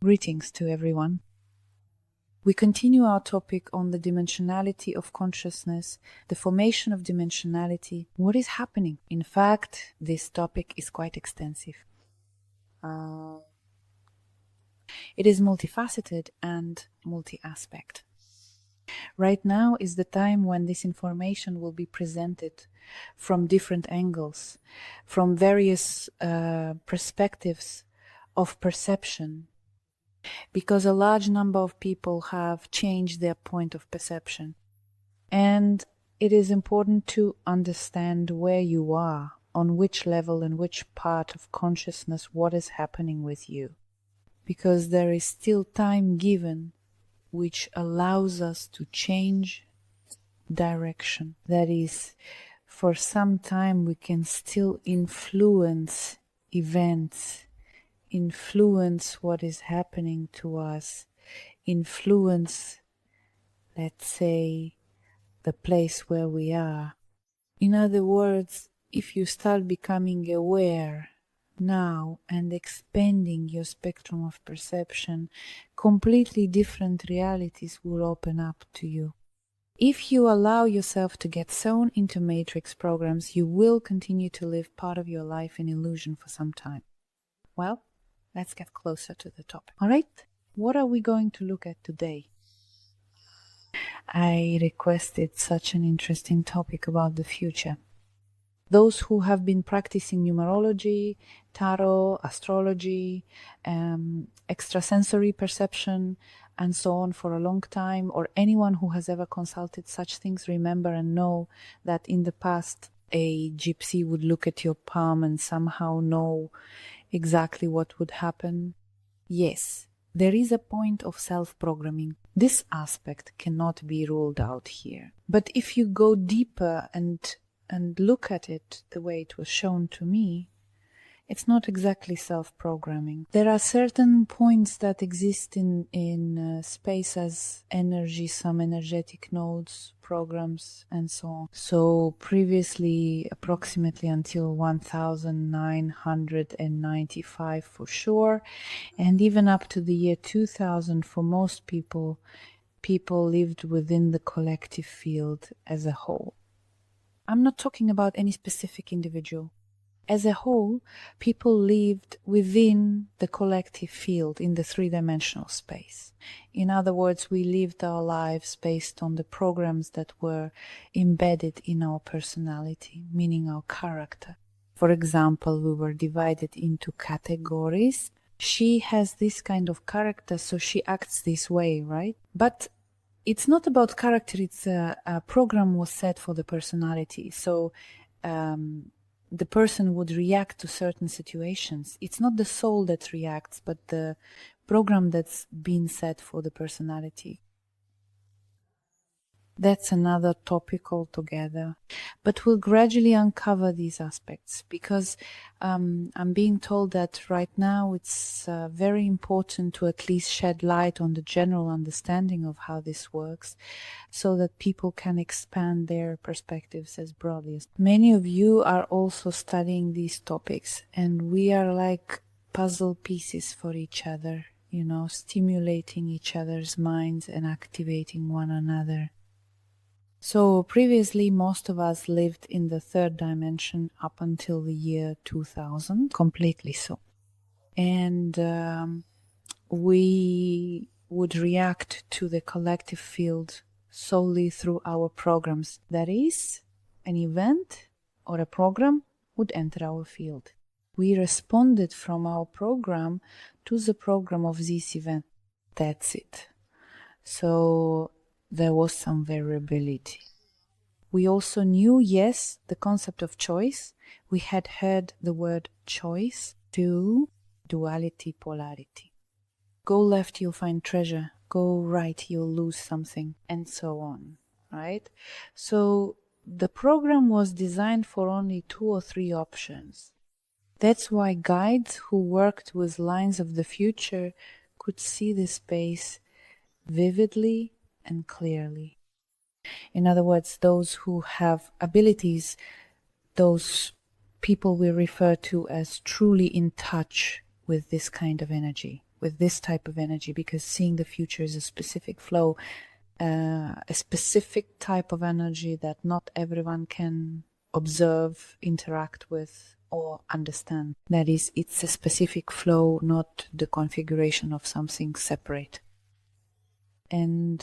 Greetings to everyone. We continue our topic on the dimensionality of consciousness, the formation of dimensionality, what is happening. In fact, this topic is quite extensive. It is multifaceted and multi-aspect. Right now is the time when this information will be presented from different angles, from various perspectives of perception, because a large number of people have changed their point of perception. And it is important to understand where you are, on which level and which part of consciousness, what is happening with you. Because there is still time given which allows us to change direction. That is, for some time we can still influence events, influence what is happening to us, influence, let's say, the place where we are. In other words, if you start becoming aware now and expanding your spectrum of perception, completely different realities will open up to you. If you allow yourself to get sewn into matrix programs, you will continue to live part of your life in illusion for some time. Well, let's get closer to the topic. All right, what are we going to look at today? I requested such an interesting topic about the future. Those who have been practicing numerology, tarot, astrology, extrasensory perception, and so on for a long time, or anyone who has ever consulted such things, remember and know that in the past a gypsy would look at your palm and somehow know exactly what would happen. Yes, there is a point of self-programming. This aspect cannot be ruled out here. But if you go deeper and look at it the way it was shown to me, it's not exactly self-programming. There are certain points that exist in space as energy, some energetic nodes, programs, and so on. So previously, approximately until 1995 for sure, and even up to the year 2000 for most people lived within the collective field as a whole. I'm not talking about any specific individual. As a whole, people lived within the collective field in the three-dimensional space. In other words, we lived our lives based on the programs that were embedded in our personality, meaning our character. For example, we were divided into categories. She has this kind of character, so she acts this way, right? But it's not about character, it's a program was set for the personality. So the person would react to certain situations. It's not the soul that reacts, but the program that's been set for the personality. That's another topic altogether. But we'll gradually uncover these aspects because I'm being told that right now it's very important to at least shed light on the general understanding of how this works so that people can expand their perspectives as broadly as. Many of you are also studying these topics, and we are like puzzle pieces for each other, you know, stimulating each other's minds and activating one another. So previously, most of us lived in the third dimension up until the year 2000, completely so. And we would react to the collective field solely through our programs. That is, an event or a program would enter our field. We responded from our program to the program of this event. That's it. So there was some variability. We also knew, yes, the concept of choice. We had heard the word choice, to duality, polarity. Go left, you'll find treasure. Go right, you'll lose something, and so on, right? So the program was designed for only 2 or 3 options. That's why guides who worked with lines of the future could see the space vividly and clearly. In other words, those who have abilities, those people we refer to as truly in touch with this kind of energy. with this type of energy, because seeing the future is a specific flow, a specific type of energy that not everyone can observe, interact with, or understand. That is, it's a specific flow, not the configuration of something separate. And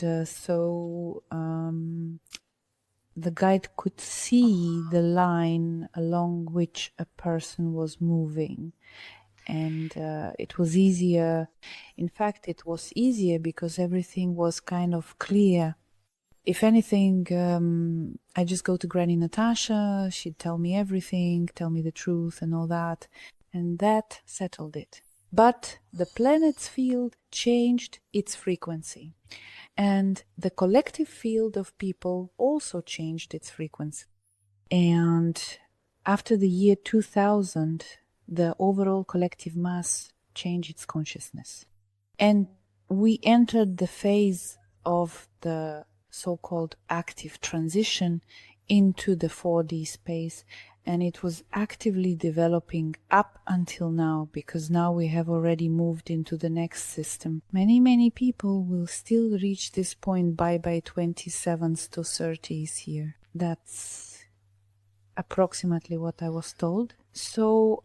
the guide could see the line along which a person was moving. And it was easier. In fact, it was easier because everything was kind of clear. If anything, I just go to Granny Natasha, she'd tell me everything, tell me the truth and all that. And that settled it. But the planet's field changed its frequency. And the collective field of people also changed its frequency. And after the year 2000, the overall collective mass changed its consciousness. And we entered the phase of the so-called active transition into the 4D space, and it was actively developing up until now, because now we have already moved into the next system. Many people will still reach this point by 27th to 30th here. That's approximately what I was told. So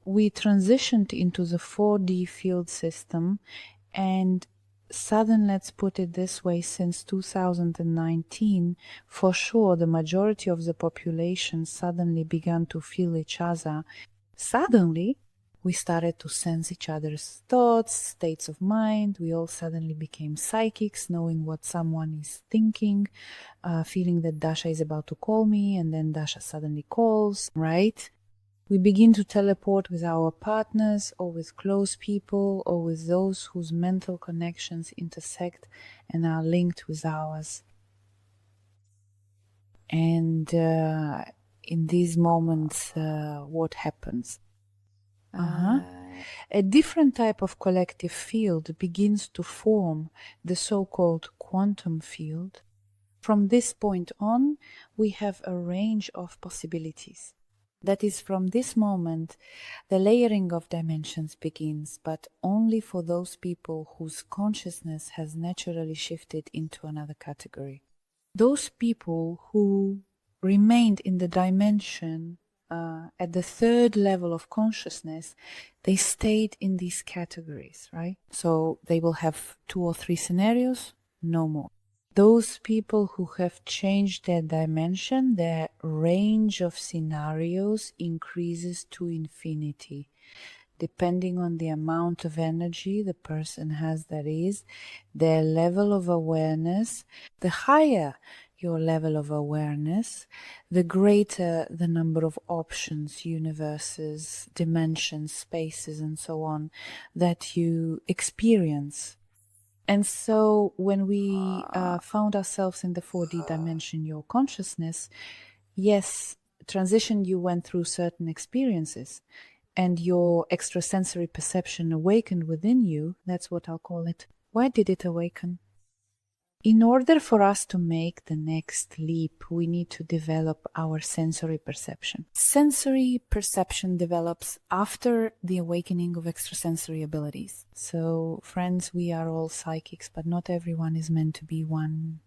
we transitioned into the 4D field system, and suddenly, let's put it this way, since 2019, for sure the majority of the population suddenly began to feel each other. Suddenly we started to sense each other's thoughts, states of mind. We all suddenly became psychics, knowing what someone is thinking, feeling that Dasha is about to call me, and then Dasha suddenly calls, right? We begin to teleport with our partners, or with close people, or with those whose mental connections intersect and are linked with ours. And in these moments, what happens? A different type of collective field begins to form, the so-called quantum field. From this point on, we have a range of possibilities. That is, from this moment, the layering of dimensions begins, but only for those people whose consciousness has naturally shifted into another category. Those people who remained in the dimension at the third level of consciousness, they stayed in these categories, right? So they will have 2 or 3 scenarios, no more. Those people who have changed their dimension, their range of scenarios increases to infinity, depending on the amount of energy the person has, that is, their level of awareness. The higher your level of awareness, the greater the number of options, universes, dimensions, spaces, and so on that you experience. And so when we found ourselves in the 4D dimension, your consciousness, yes, transition, you went through certain experiences, and your extrasensory perception awakened within you. That's what I'll call it. Why did it awaken? In order for us to make the next leap, we need to develop our sensory perception. Sensory perception develops after the awakening of extrasensory abilities. So, friends, we are all psychics, but not everyone is meant to be one.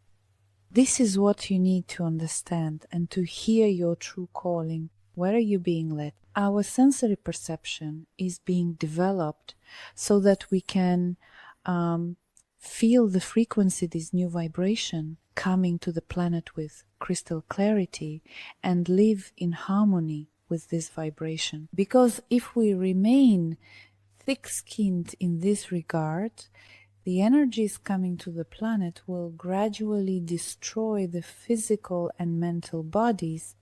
This is what you need to understand and to hear your true calling. Where are you being led? Our sensory perception is being developed so that we can feel the frequency, this new vibration coming to the planet with crystal clarity, and live in harmony with this vibration. Because if we remain thick-skinned in this regard, the energies coming to the planet will gradually destroy the physical and mental bodies,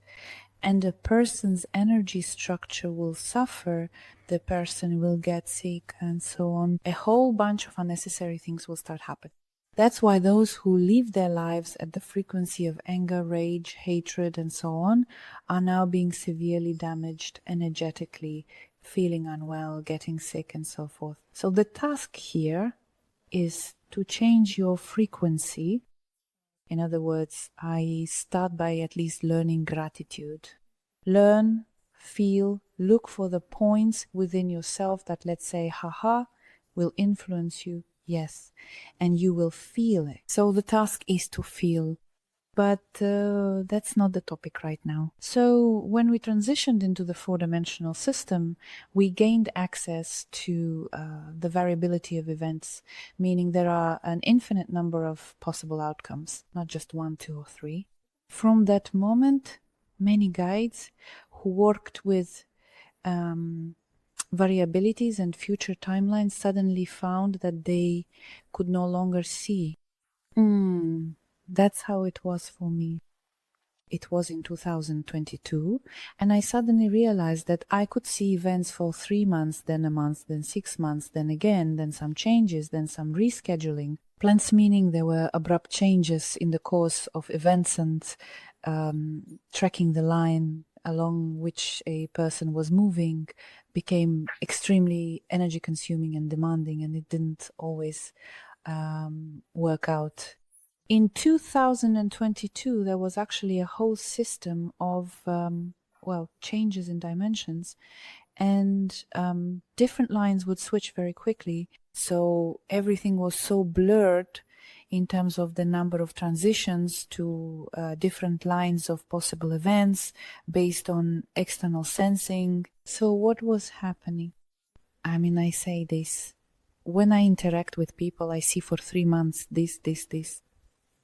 and a person's energy structure will suffer, the person will get sick, and so on. A whole bunch of unnecessary things will start happening. That's why those who live their lives at the frequency of anger, rage, hatred, and so on are now being severely damaged energetically, feeling unwell, getting sick, and so forth. So the task here is to change your frequency. In other words, I start by at least learning gratitude. Learn, feel, look for the points within yourself that, let's say, haha, will influence you, yes, and you will feel it. So the task is to feel. But that's not the topic right now. So when we transitioned into the four-dimensional system, we gained access to the variability of events, meaning there are an infinite number of possible outcomes, not just 1, 2, or 3. From that moment, many guides who worked with variabilities and future timelines suddenly found that they could no longer see. That's how it was for me. It was in 2022, and I suddenly realized that I could see events for 3 months, then a month, then 6 months, then again, then some changes, then some rescheduling. Plans meaning there were abrupt changes in the course of events and tracking the line along which a person was moving became extremely energy consuming and demanding, and it didn't always work out. In 2022, there was actually a whole system of, changes in dimensions, and different lines would switch very quickly. So everything was so blurred in terms of the number of transitions to different lines of possible events based on external sensing. So what was happening? I mean, I say this. When I interact with people, I see for 3 months this,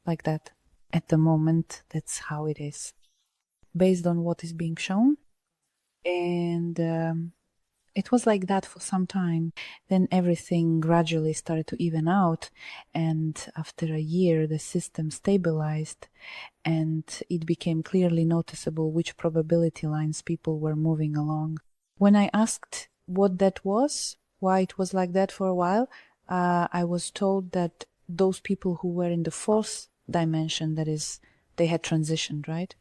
like that. At the moment, that's how it is, based on what is being shown. And it was like that for some time. Then everything gradually started to even out, and after a year the system stabilized, and it became clearly noticeable which probability lines people were moving along. When I asked what that was, why it was like that for a while, I was told that those people who were in the fourth dimension, that is, they had transitioned, right?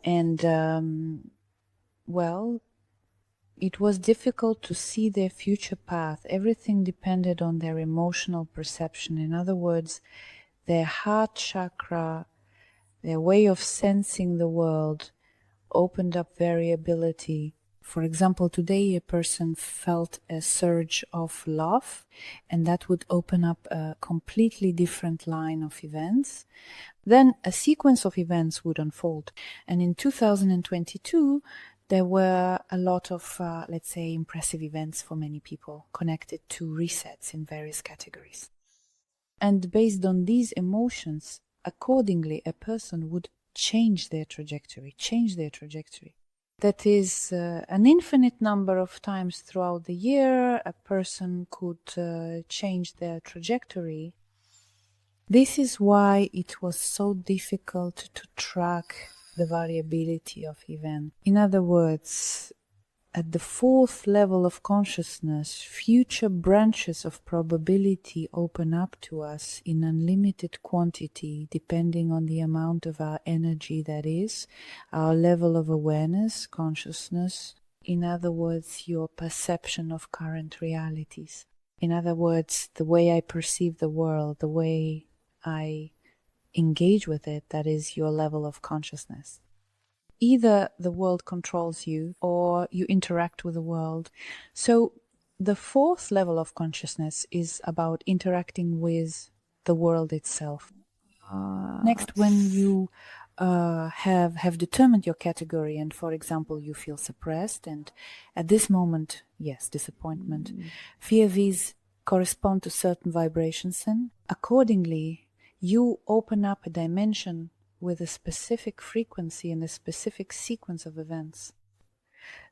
And it was difficult to see their future path. Everything depended on their emotional perception. In other words, their heart chakra, their way of sensing the world opened up variability. For example, today a person felt a surge of love, and that would open up a completely different line of events. Then a sequence of events would unfold. And in 2022, there were a lot of, let's say, impressive events for many people connected to resets in various categories. And based on these emotions, accordingly, a person would change their trajectory. That is an infinite number of times throughout the year, a person could change their trajectory. This is why it was so difficult to track the variability of events. In other words, at the fourth level of consciousness, future branches of probability open up to us in unlimited quantity, depending on the amount of our energy, that is, our level of awareness, consciousness. In other words, your perception of current realities. In other words, the way I perceive the world, the way I engage with it, that is your level of consciousness. Either the world controls you or you interact with the world. So the fourth level of consciousness is about interacting with the world itself. Next, when you have determined your category, and for example you feel suppressed, and at this moment, yes, disappointment, fear, these correspond to certain vibrations, then accordingly you open up a dimension with a specific frequency and a specific sequence of events.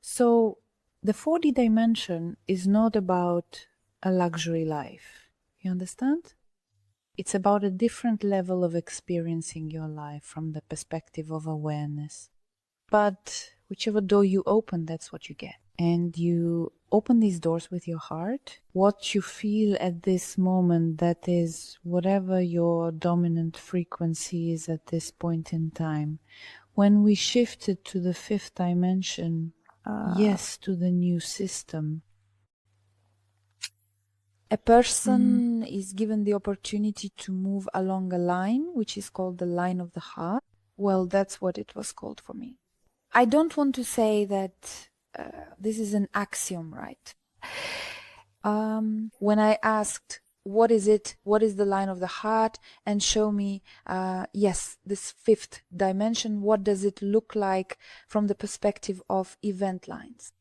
So the 4D dimension is not about a luxury life. You understand? It's about a different level of experiencing your life from the perspective of awareness. But whichever door you open, that's what you get. And you open these doors with your heart. What you feel at this moment, that is whatever your dominant frequency is at this point in time. When we shifted to the fifth dimension, yes, to the new system, a person is given the opportunity to move along a line, which is called the line of the heart. Well, that's what it was called for me. I don't want to say that this is an axiom, right? When I asked, what is it? What is the line of the heart? And show me, yes, this fifth dimension. What does it look like from the perspective of event lines?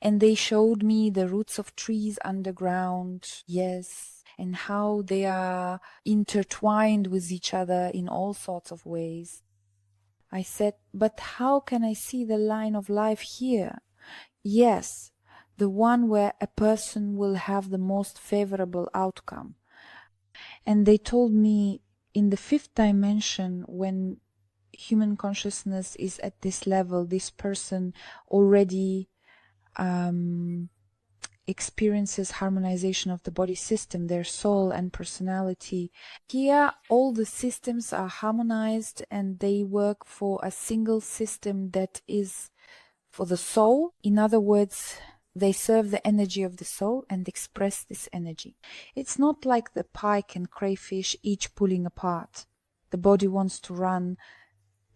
And they showed me the roots of trees underground, yes, and how they are intertwined with each other in all sorts of ways. I said, but how can I see the line of life here? Yes, the one where a person will have the most favorable outcome. And they told me in the fifth dimension, when human consciousness is at this level, this person already experiences harmonization of the body system, their soul and personality. Here, all the systems are harmonized and they work for a single system that is for the soul. In other words, they serve the energy of the soul and express this energy. It's not like the pike and crayfish, each pulling apart. The body wants to run,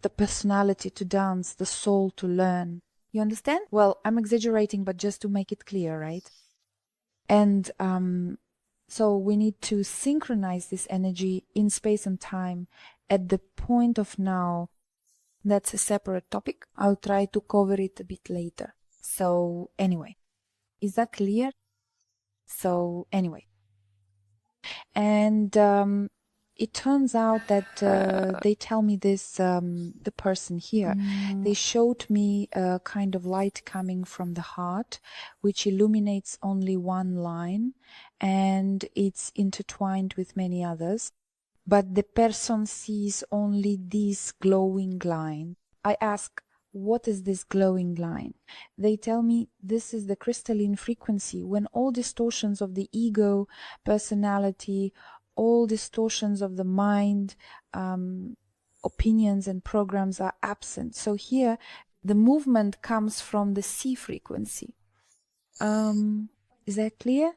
the personality to dance, the soul to learn. You understand? Well, I'm exaggerating, but just to make it clear, right? And so we need to synchronize this energy in space and time at the point of now. That's a separate topic. I'll try to cover it a bit later. So anyway, is that clear? So anyway, and it turns out that they tell me this, the person here, they showed me a kind of light coming from the heart, which illuminates only one line, and it's intertwined with many others. But the person sees only this glowing line. I ask, what is this glowing line? They tell me this is the crystalline frequency, when all distortions of the ego, personality, all distortions of the mind, opinions and programs are absent. So here the movement comes from the C frequency. Is that clear?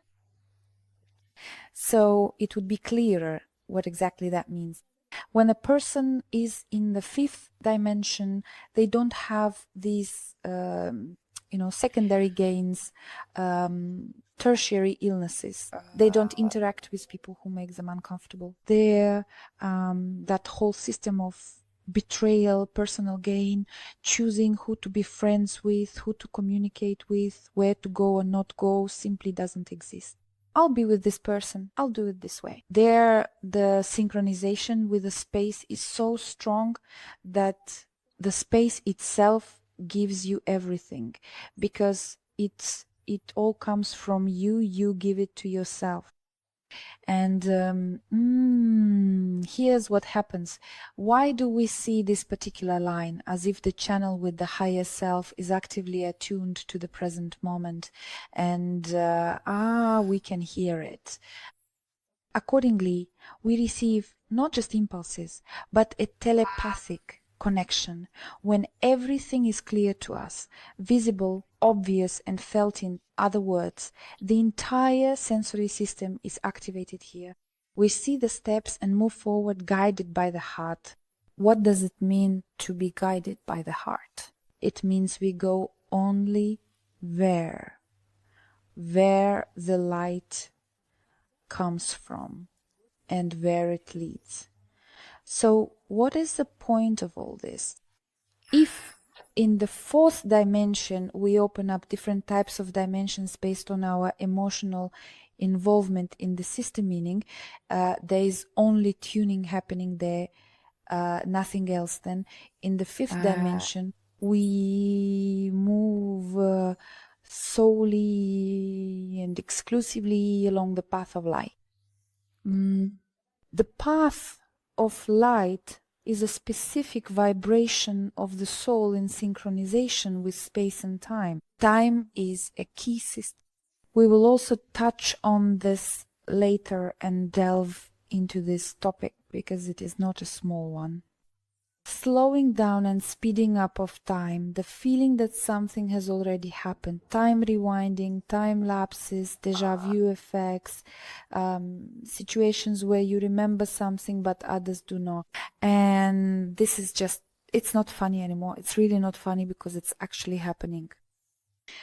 So it would be clearer what exactly that means. When a person is in the fifth dimension, they don't have these secondary gains, tertiary illnesses. They don't interact with people who make them uncomfortable. They're that whole system of betrayal, personal gain, choosing who to be friends with, who to communicate with, where to go or not go, simply doesn't exist. I'll be with this person, I'll do it this way. There, the synchronization with the space is so strong that the space itself gives you everything, because it all comes from you, you give it to yourself. And here's what happens. Why do we see this particular line? As if the channel with the higher self is actively attuned to the present moment, and we can hear it. Accordingly, we receive not just impulses, but a telepathic connection when everything is clear to us, visible, obvious, and felt. In other words, the entire sensory system is activated here. We see the steps and move forward guided by the heart. What does it mean to be guided by the heart? It means we go only where the light comes from and where it leads. So what is the point of all this? If in the fourth dimension we open up different types of dimensions based on our emotional involvement in the system, meaning there is only tuning happening there, nothing else, then in the fifth dimension we move solely and exclusively along the path of light. The path of light is a specific vibration of the soul in synchronization with space and time. Time is a key system. We will also touch on this later and delve into this topic because it is not a small one. Slowing down and speeding up of time, the feeling that something has already happened, time rewinding, time lapses, deja vu effects, situations where you remember something but others do not. And this is just, it's not funny anymore. It's really not funny because it's actually happening.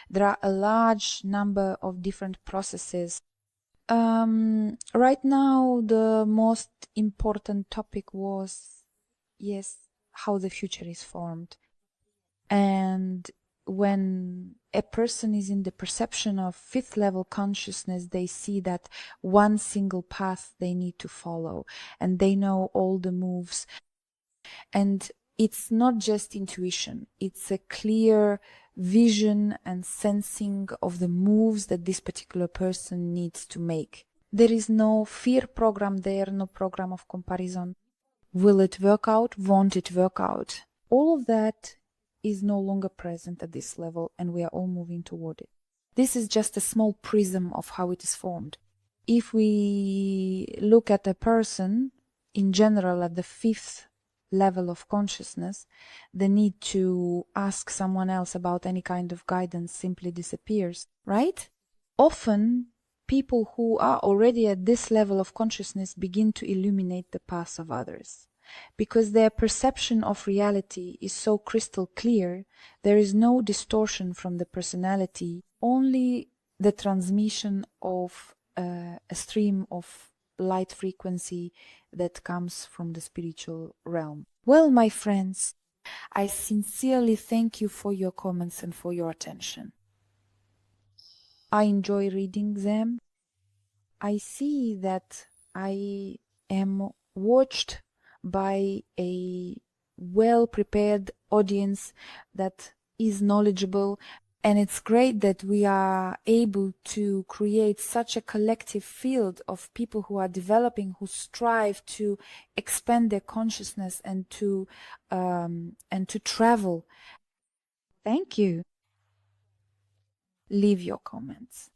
There are a large number of different processes. Right now, the most important topic was, yes, how the future is formed. And when a person is in the perception of fifth level consciousness, they see that one single path they need to follow, and they know all the moves. And it's not just intuition, it's a clear vision and sensing of the moves that this particular person needs to make. There is no fear program there, no program of comparison. Will it work out? Won't it work out? All of that is no longer present at this level, and we are all moving toward it. This is just a small prism of how it is formed. If we look at a person in general at the fifth level of consciousness, the need to ask someone else about any kind of guidance simply disappears, right? Often, people who are already at this level of consciousness begin to illuminate the paths of others. Because their perception of reality is so crystal clear, there is no distortion from the personality, only the transmission of a stream of light frequency that comes from the spiritual realm. Well, my friends, I sincerely thank you for your comments and for your attention. I enjoy reading them. I see that I am watched by a well-prepared audience that is knowledgeable, and it's great that we are able to create such a collective field of people who are developing, who strive to expand their consciousness and to travel. Thank you. Leave your comments.